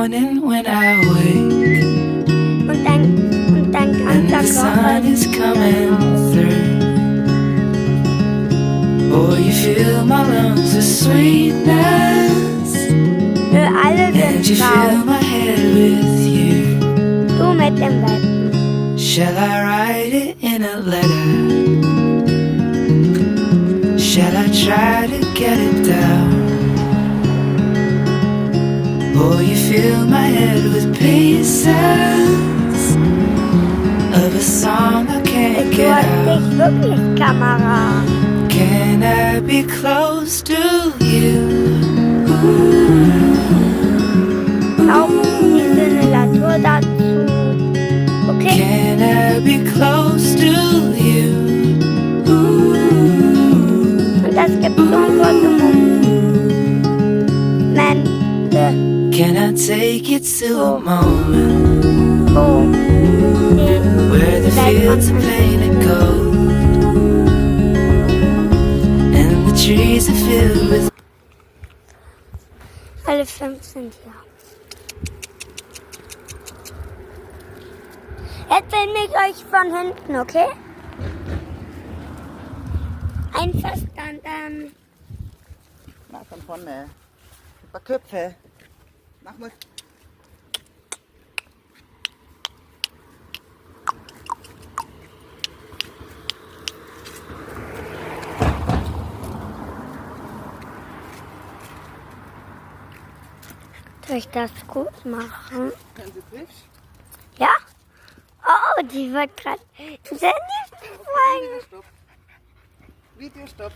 morning when I wake Und dann and the sun is coming through. Oh, you fill my lungs with sweetness alle and sind you fill drauf. my head with you. Du mit dem Welpen. Shall I write it in a letter? Shall I try to get it down? Oh, you fill my head with pieces of a song I can't Du get hast out. nicht wirklich Kamera. Can I be close to you? Auch die Simulator dazu. Okay? Can I be close to you? Und das gibt so ein kurzes Moment. Can I take you to a moment Wo where the fields are plain and gold and the trees are filled with alle 5 sind hier. Jetzt filme ich euch von hinten, okay? Einverstanden. Na, von vorne. Ein paar Köpfe. Mach mal. Soll ich das gut machen? Können Sie frisch? Ja? Oh, die wird gerade. Stopp. Video Stopp.